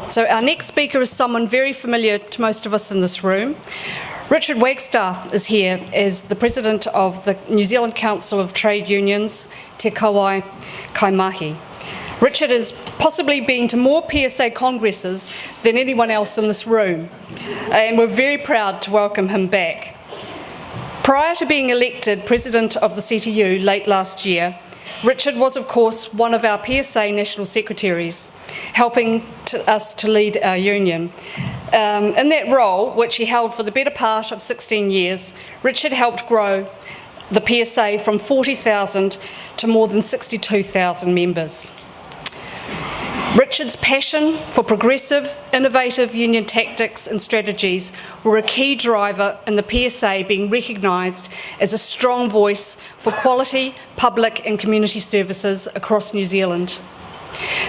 So our next speaker is someone very familiar to most of us in this room. Richard Wagstaff is here as the President of the New Zealand Council of Trade Unions, Te Kawai Kai Mahi. Richard has possibly been to more PSA Congresses than anyone else in this room, and we're very proud to welcome him back. Prior to being elected President of the CTU late last year, Richard was, of course, one of our PSA National Secretaries, helping us to lead our union. In that role, which he held for the better part of 16 years, Richard helped grow the PSA from 40,000 to more than 62,000 members. Richard's passion for progressive, innovative union tactics and strategies were a key driver in the PSA being recognised as a strong voice for quality, public and community services across New Zealand.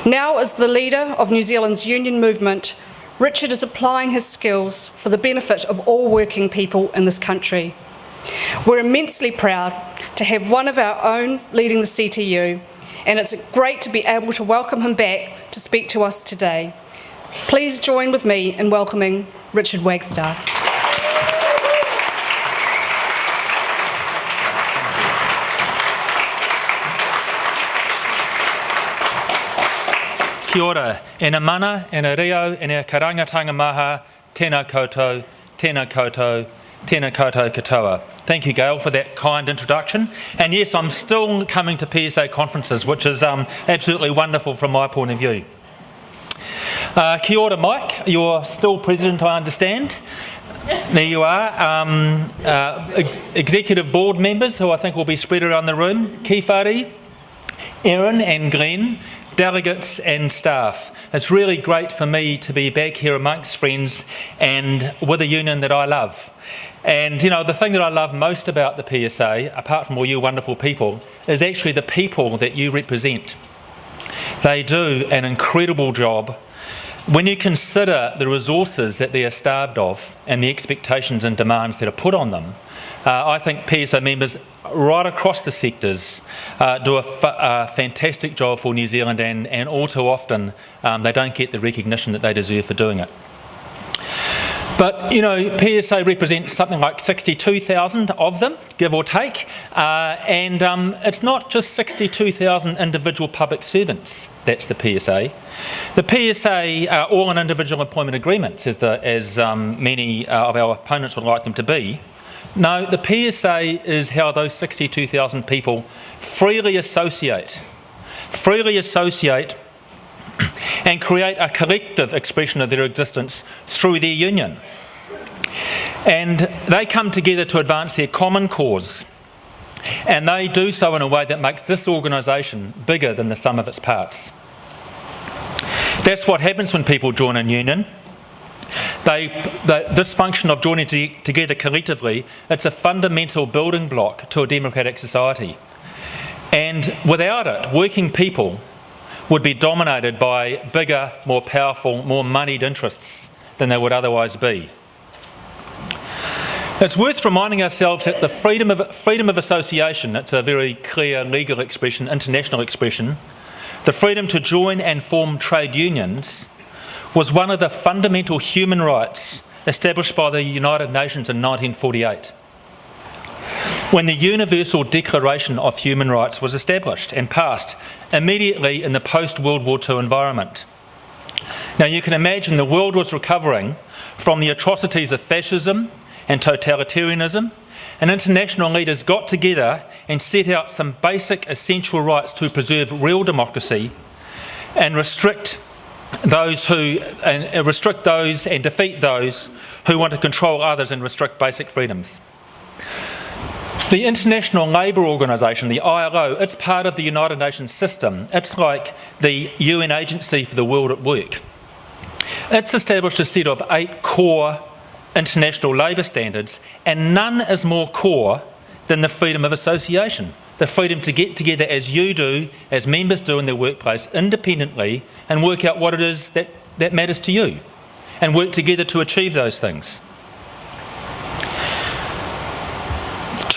Now, as the leader of New Zealand's union movement, Richard is applying his skills for the benefit of all working people in this country. We're immensely proud to have one of our own leading the CTU, and it's great to be able to welcome him back to speak to us today. Please join with me in welcoming Richard Wagstaff. Kia ora, e na mana, e na reo, e na karangatanga maha, tēnā koutou, tēnā koutou, tēnā koutou katoa. Thank you, Gail, for that kind introduction. And yes, I'm still coming to PSA conferences, which is absolutely wonderful from my point of view. Kia ora, Mike. You're still president, I understand. There you are. Executive board members, who I think will be spread around the room. Kifari, Erin and Glenn, delegates and staff. It's really great for me to be back here amongst friends and with a union that I love. And you know, the thing that I love most about the PSA, apart from all you wonderful people, is actually the people that you represent. They do an incredible job. When you consider the resources that they are starved of and the expectations and demands that are put on them, I think PSA members right across the sectors do a fantastic job for New Zealand, and all too often they don't get the recognition that they deserve for doing it. But, you know, PSA represents something like 62,000 of them, give or take, and it's not just 62,000 individual public servants that's the PSA. The PSA are all in individual employment agreements, as many of our opponents would like them to be. No, the PSA is how those 62,000 people freely associate and create a collective expression of their existence through their union. And they come together to advance their common cause, and they do so in a way that makes this organisation bigger than the sum of its parts. That's what happens when people join a union. This function of joining together collectively, it's a fundamental building block to a democratic society. And without it, working people would be dominated by bigger, more powerful, more moneyed interests than they would otherwise be. It's worth reminding ourselves that the freedom of association, it's a very clear legal expression, international expression, the freedom to join and form trade unions was one of the fundamental human rights established by the United Nations in 1948, when the Universal Declaration of Human Rights was established and passed immediately in the post-World War II environment. Now, you can imagine the world was recovering from the atrocities of fascism and totalitarianism, and international leaders got together and set out some basic essential rights to preserve real democracy and restrict those and defeat those who want to control others and restrict basic freedoms. The International Labour Organisation, the ILO, it's part of the United Nations system. It's like the UN agency for the world at work. It's established a set of 8 core international labour standards, and none is more core than the freedom of association. The freedom to get together as you do, as members do in their workplace, independently, and work out what it is that matters to you, and work together to achieve those things.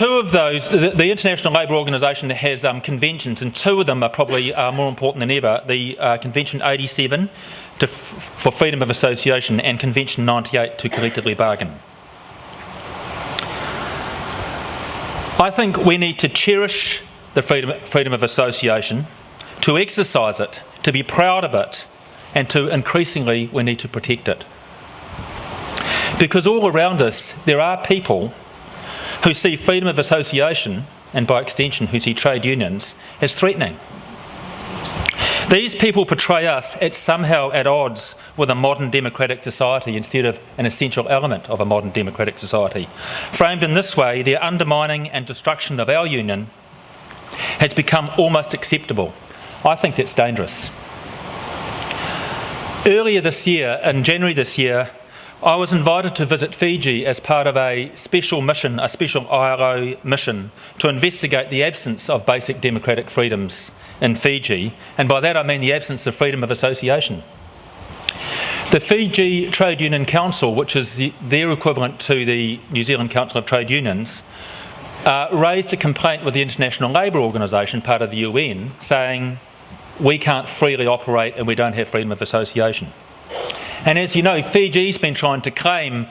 two of those, the International Labour Organisation has conventions, and two of them are probably more important than ever. The Convention 87 for freedom of association and Convention 98 to collectively bargain. I think we need to cherish the freedom of association, to exercise it, to be proud of it, and to increasingly we need to protect it. Because all around us there are people who see freedom of association, and by extension who see trade unions, as threatening. These people portray us as somehow at odds with a modern democratic society instead of an essential element of a modern democratic society. Framed in this way, their undermining and destruction of our union has become almost acceptable. I think that's dangerous. Earlier this year, in January this year, I was invited to visit Fiji as part of a special mission, a special ILO mission, to investigate the absence of basic democratic freedoms in Fiji, and by that I mean the absence of freedom of association. The Fiji Trade Union Council, which is their equivalent to the New Zealand Council of Trade Unions, raised a complaint with the International Labour Organisation, part of the UN, saying we can't freely operate and we don't have freedom of association. And as you know, Fiji's been trying to claim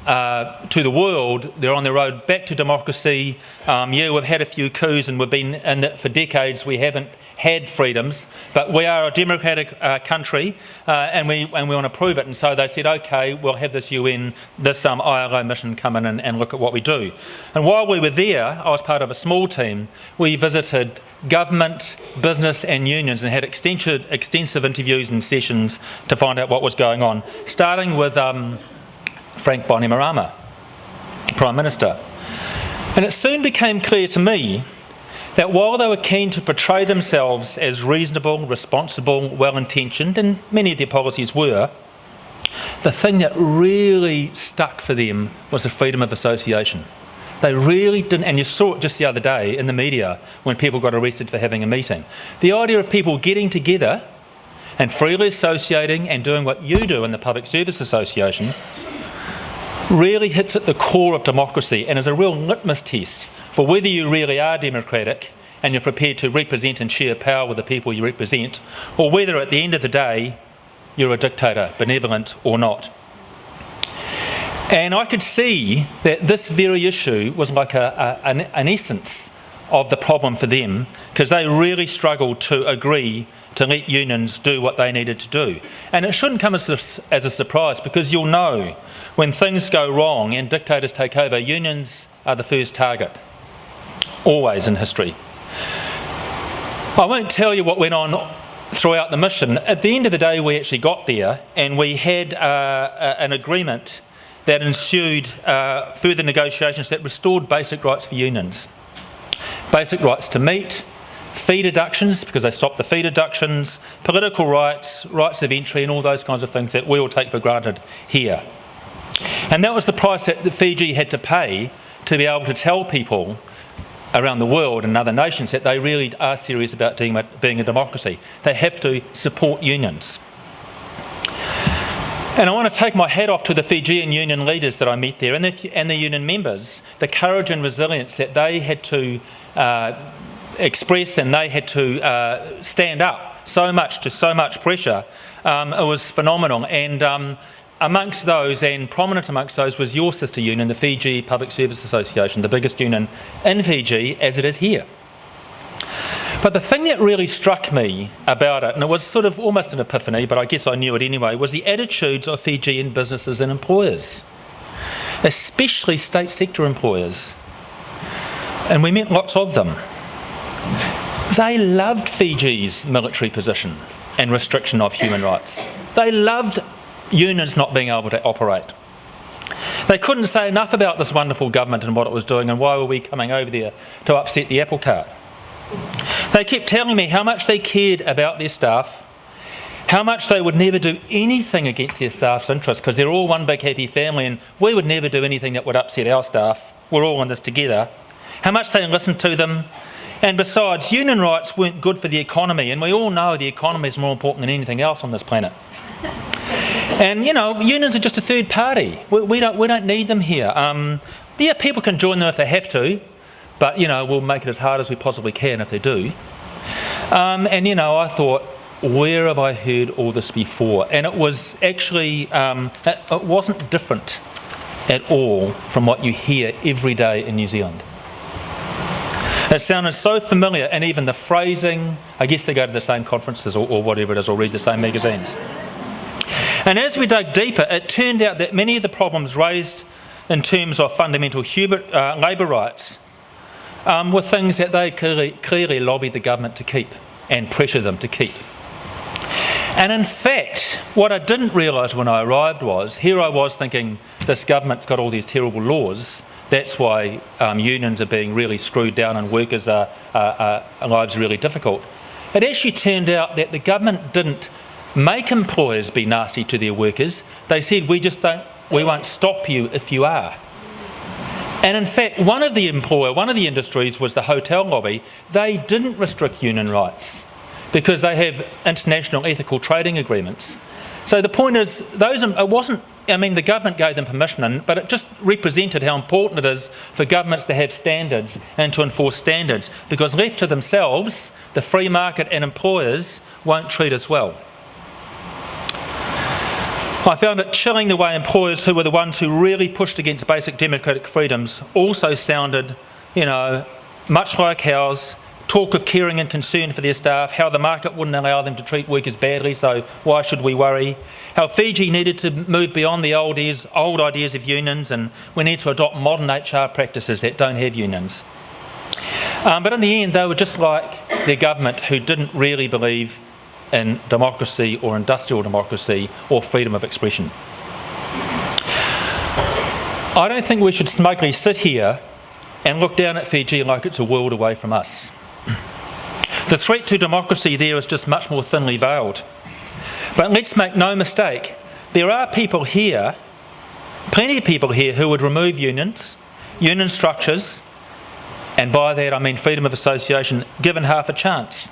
to the world they're on the road back to democracy. We've had a few coups and we've been in it for decades. We haven't had freedoms, but we are a democratic country and we want to prove it. And so they said, OK, we'll have this ILO mission come in and look at what we do. And while we were there, I was part of a small team. We visited government, business and unions and had extensive interviews and sessions to find out what was going on, starting with Frank Bainimarama, Prime Minister. And it soon became clear to me that while they were keen to portray themselves as reasonable, responsible, well-intentioned, and many of their policies were, the thing that really stuck for them was the freedom of association. They really didn't, and you saw it just the other day in the media when people got arrested for having a meeting. The idea of people getting together and freely associating and doing what you do in the Public Service Association really hits at the core of democracy and is a real litmus test for whether you really are democratic and you're prepared to represent and share power with the people you represent, or whether at the end of the day you're a dictator, benevolent or not. And I could see that this very issue was like an essence of the problem for them, because they really struggled to agree to let unions do what they needed to do. And it shouldn't come as a surprise, because you'll know when things go wrong and dictators take over, unions are the first target, always in history. I won't tell you what went on throughout the mission. At the end of the day, we actually got there and we had an agreement that ensued further negotiations that restored basic rights for unions. Basic rights to meet, fee deductions, because they stopped the fee deductions, political rights, rights of entry and all those kinds of things that we all take for granted here. And that was the price that Fiji had to pay to be able to tell people around the world and other nations that they really are serious about being a democracy. They have to support unions. And I want to take my hat off to the Fijian union leaders that I met there and the union members, the courage and resilience that they had to express, and they had to stand up so much to so much pressure. It was phenomenal. And amongst those, and prominent amongst those, was your sister union, the Fiji Public Service Association, the biggest union in Fiji as it is here. But the thing that really struck me about it, and it was sort of almost an epiphany, but I guess I knew it anyway, was the attitudes of Fijian businesses and employers, especially state sector employers. And we met lots of them. They loved Fiji's military position and restriction of human rights. They loved unions not being able to operate. They couldn't say enough about this wonderful government and what it was doing and why were we coming over there to upset the apple cart. They kept telling me how much they cared about their staff, how much they would never do anything against their staff's interests because they're all one big happy family and we would never do anything that would upset our staff. We're all in this together. How much they listened to them. And besides, union rights weren't good for the economy, and we all know the economy is more important than anything else on this planet. And, you know, unions are just a third party. We don't need them here. Yeah, people can join them if they have to, but, we'll make it as hard as we possibly can if they do. I thought, where have I heard all this before? And it was actually, it wasn't different at all from what you hear every day in New Zealand. It sounded so familiar, and even the phrasing, I guess they go to the same conferences or whatever it is, or read the same magazines. And as we dug deeper, it turned out that many of the problems raised in terms of fundamental labour rights were things that they clearly lobbied the government to keep and pressure them to keep. And in fact, what I didn't realise when I arrived was, here I was thinking, this government's got all these terrible laws, that's why unions are being really screwed down and workers' lives are really difficult. It actually turned out that the government didn't make employers be nasty to their workers. They said, we won't stop you if you are. And in fact, one of the industries was the hotel lobby. They didn't restrict union rights because they have international ethical trading agreements. So the point is, the government gave them permission, but it just represented how important it is for governments to have standards and to enforce standards, because left to themselves, the free market and employers won't treat us well. I found it chilling the way employers, who were the ones who really pushed against basic democratic freedoms, also sounded, much like ours, talk of caring and concern for their staff, how the market wouldn't allow them to treat workers badly, so why should we worry? How Fiji needed to move beyond the old ideas of unions, and we need to adopt modern HR practices that don't have unions. But in the end, they were just like their government, who didn't really believe in democracy or industrial democracy or freedom of expression. I don't think we should smugly sit here and look down at Fiji like it's a world away from us. The threat to democracy there is just much more thinly veiled. But let's make no mistake, there are people here, plenty of people here, who would remove unions, union structures, and by that I mean freedom of association, given half a chance.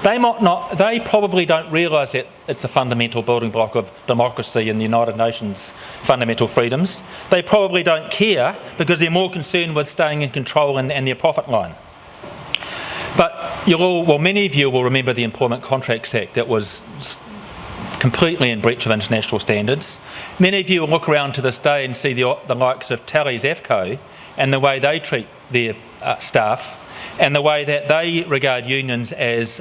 They probably don't realise that it's a fundamental building block of democracy in the United Nations fundamental freedoms. They probably don't care because they're more concerned with staying in control and their profit line. But many of you will remember the Employment Contracts Act that was completely in breach of international standards. Many of you will look around to this day and see the likes of Tally's AFCO and the way they treat their staff, and the way that they regard unions as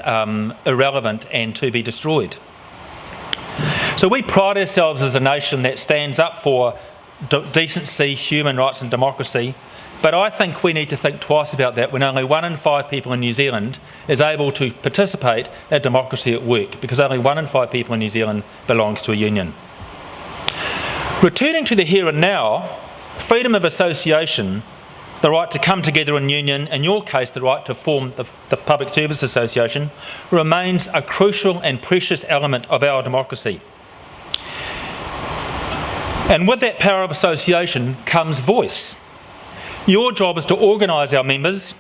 irrelevant and to be destroyed. So we pride ourselves as a nation that stands up for decency, human rights and democracy, but I think we need to think twice about that when only 1 in 5 people in New Zealand is able to participate in democracy at work, because only 1 in 5 people in New Zealand belongs to a union. Returning to the here and now, freedom of association, the right to come together in union, in your case the right to form the Public Service Association, remains a crucial and precious element of our democracy. And with that power of association comes voice. Your job is to organise our members,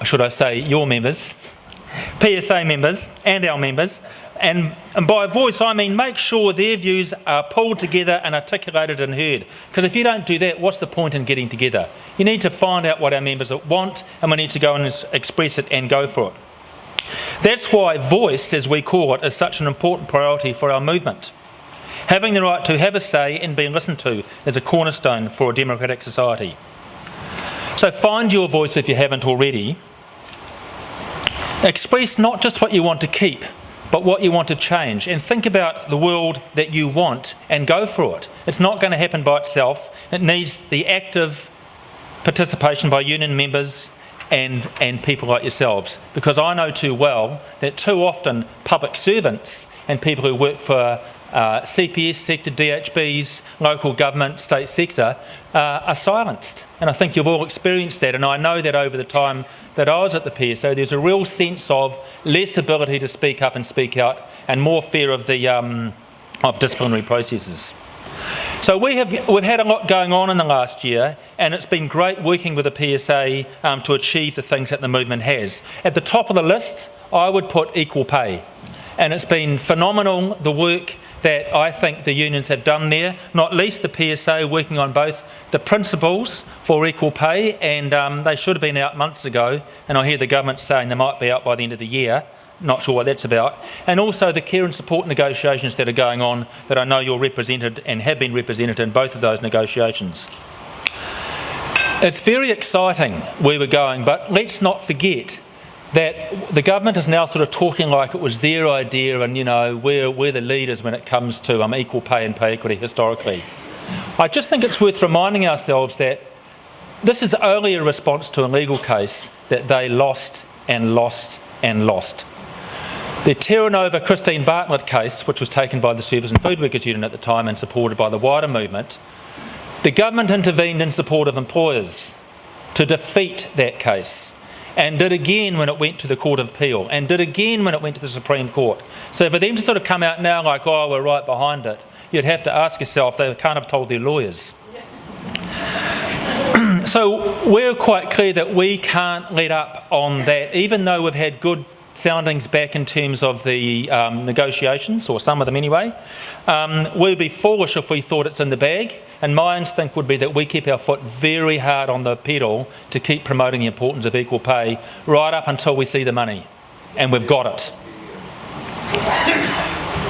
should I say your members, PSA members and our members, and by voice I mean make sure their views are pulled together and articulated and heard. Because if you don't do that, what's the point in getting together? You need to find out what our members want, and we need to go and express it and go for it. That's why voice, as we call it, is such an important priority for our movement. Having the right to have a say and be listened to is a cornerstone for a democratic society. So find your voice if you haven't already. Express not just what you want to keep, but what you want to change, and think about the world that you want and go for it. It's not going to happen by itself. It needs the active participation by union members and people like yourselves, because I know too well that too often public servants and people who work for CPS sector, DHBs, local government, state sector are silenced. And I think you've all experienced that, and I know that over the time that I was at the PSO, there's a real sense of less ability to speak up and speak out, and more fear of the of disciplinary processes. So we've had a lot going on in the last year, and it's been great working with the PSA to achieve the things that the movement has. At the top of the list, I would put equal pay, and it's been phenomenal, the work that I think the unions have done there, not least the PSA working on both the principles for equal pay, and they should have been out months ago, and I hear the government saying they might be out by the end of the year. Not sure what that's about. And also the care and support negotiations that are going on, that I know you're represented and have been represented in both of those negotiations. It's very exciting where we're going, but let's not forget that the government is now sort of talking like it was their idea, and we're the leaders when it comes to equal pay and pay equity historically. I just think it's worth reminding ourselves that this is only a response to a legal case that they lost and lost and lost. The Terra Nova Christine Bartlett case, which was taken by the Service and Food Workers Union at the time and supported by the wider movement, the government intervened in support of employers to defeat that case, and did again when it went to the Court of Appeal, and did again when it went to the Supreme Court. So for them to sort of come out now like, oh, we're right behind it, you'd have to ask yourself, they can't have told their lawyers. So we're quite clear that we can't let up on that, even though we've had good soundings back in terms of the negotiations, or some of them anyway. We'd be foolish if we thought it's in the bag, and my instinct would be that we keep our foot very hard on the pedal to keep promoting the importance of equal pay right up until we see the money, and we've got it.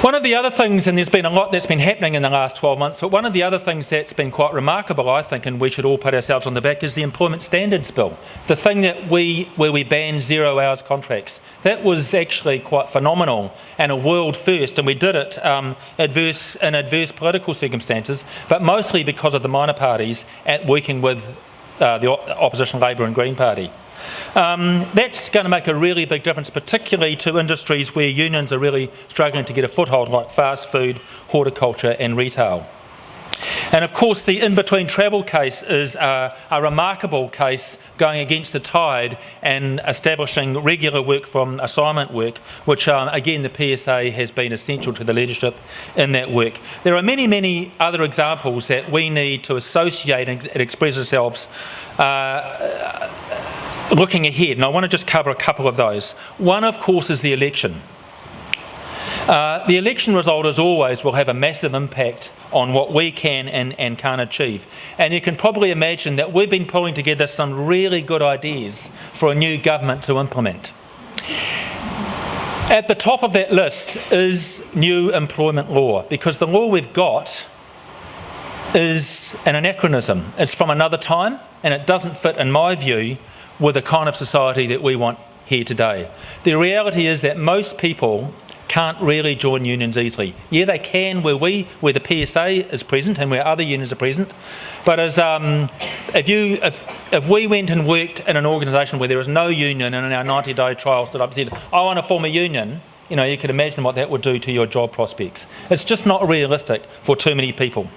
One of the other things, and there's been a lot that's been happening in the last 12 months, but one of the other things that's been quite remarkable, I think, and we should all pat ourselves on the back, is the Employment Standards Bill. The thing where we banned 0 hours contracts. That was actually quite phenomenal and a world first, and we did it in adverse political circumstances, but mostly because of the minor parties working with the opposition Labour and Green Party. That's going to make a really big difference, particularly to industries where unions are really struggling to get a foothold, like fast food, horticulture and retail. And of course the in-between travel case is a remarkable case going against the tide and establishing regular work from assignment work, which again the PSA has been essential to the leadership in that work. There are many, many other examples that we need to associate and express ourselves looking ahead, and I want to just cover a couple of those. One, of course, is the election. The election result, as always, will have a massive impact on what we can and can't achieve. And you can probably imagine that we've been pulling together some really good ideas for a new government to implement. At the top of that list is new employment law, because the law we've got is an anachronism. It's from another time, and it doesn't fit, in my view, with the kind of society that we want here today. The reality is that most people can't really join unions easily. Yeah, they can where the PSA is present and where other unions are present, but as if we went and worked in an organisation where there is no union, and in our 90-day trial stood up and said, I want to form a union, you could imagine what that would do to your job prospects. It's just not realistic for too many people.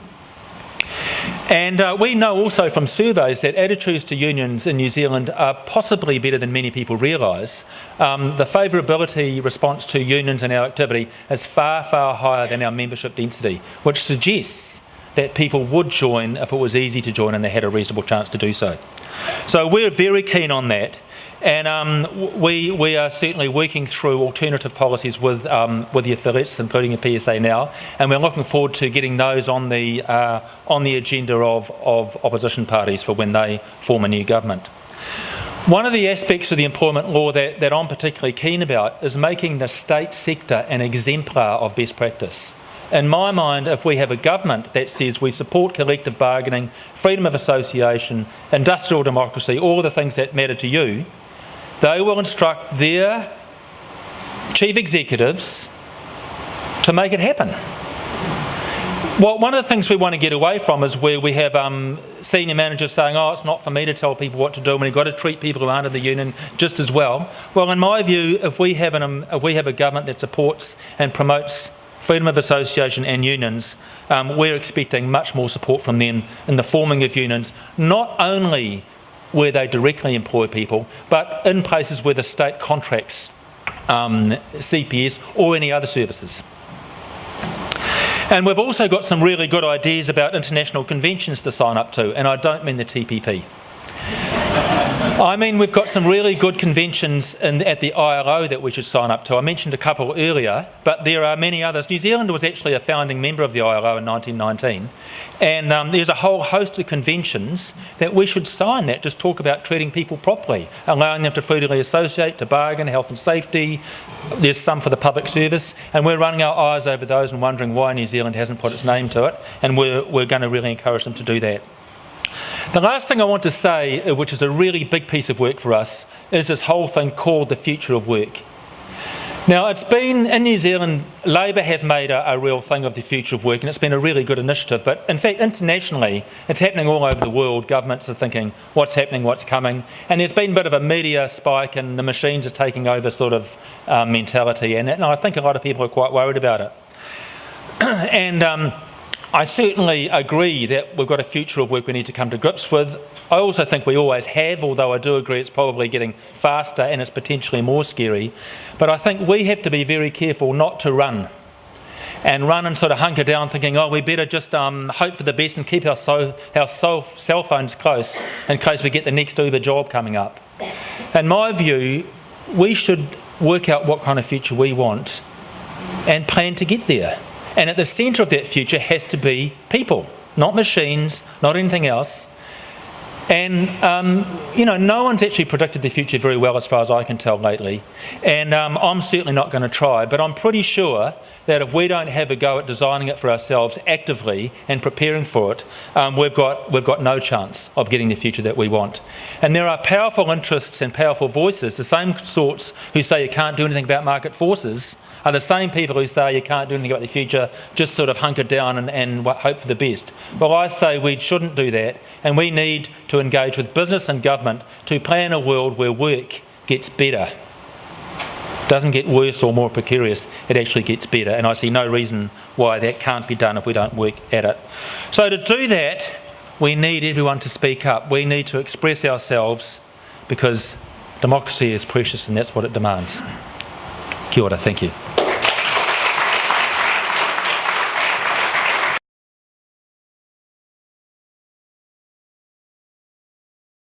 And we know also from surveys that attitudes to unions in New Zealand are possibly better than many people realise. The favourability response to unions and our activity is far, far higher than our membership density, which suggests that people would join if it was easy to join and they had a reasonable chance to do so. So we're very keen on that. And we are certainly working through alternative policies with the affiliates, including the PSA now, and we're looking forward to getting those on the agenda of opposition parties for when they form a new government. One of the aspects of the employment law that I'm particularly keen about is making the state sector an exemplar of best practice. In my mind, if we have a government that says we support collective bargaining, freedom of association, industrial democracy, all the things that matter to you, they will instruct their chief executives to make it happen. Well, one of the things we want to get away from is where we have senior managers saying, oh, it's not for me to tell people what to do, and we've got to treat people who aren't in the union just as well. Well, in my view, if we have a government that supports and promotes freedom of association and unions, we're expecting much more support from them in the forming of unions, not only where they directly employ people, but in places where the state contracts CPS or any other services. And we've also got some really good ideas about international conventions to sign up to, and I don't mean the TPP. I mean, we've got some really good conventions at the ILO that we should sign up to. I mentioned a couple earlier, but there are many others. New Zealand was actually a founding member of the ILO in 1919, and there's a whole host of conventions that we should sign that just talk about treating people properly, allowing them to freely associate, to bargain, health and safety. There's some for the public service, and we're running our eyes over those and wondering why New Zealand hasn't put its name to it, and we're going to really encourage them to do that. The last thing I want to say, which is a really big piece of work for us, is this whole thing called the future of work. Now, it's been, in New Zealand, Labour has made a real thing of the future of work, and it's been a really good initiative, but in fact, internationally, it's happening all over the world. Governments are thinking, what's happening, what's coming, and there's been a bit of a media spike, and the machines are taking over sort of mentality, and I think a lot of people are quite worried about it. And I certainly agree that we've got a future of work we need to come to grips with. I also think we always have, although I do agree it's probably getting faster and it's potentially more scary. But I think we have to be very careful not to run and sort of hunker down thinking, oh, we better just hope for the best and keep our cell phones close in case we get the next Uber job coming up. In my view, we should work out what kind of future we want and plan to get there. And at the centre of that future has to be people, not machines, not anything else. And, no one's actually predicted the future very well as far as I can tell lately. And I'm certainly not going to try, but I'm pretty sure that if we don't have a go at designing it for ourselves actively and preparing for it, we've got no chance of getting the future that we want. And there are powerful interests and powerful voices, the same sorts who say you can't do anything about market forces, are the same people who say you can't do anything about the future, just sort of hunker down and hope for the best. Well, I say we shouldn't do that, and we need to engage with business and government to plan a world where work gets better. It doesn't get worse or more precarious, it actually gets better, and I see no reason why that can't be done if we don't work at it. So to do that, we need everyone to speak up. We need to express ourselves because democracy is precious and that's what it demands. Kia ora, thank you.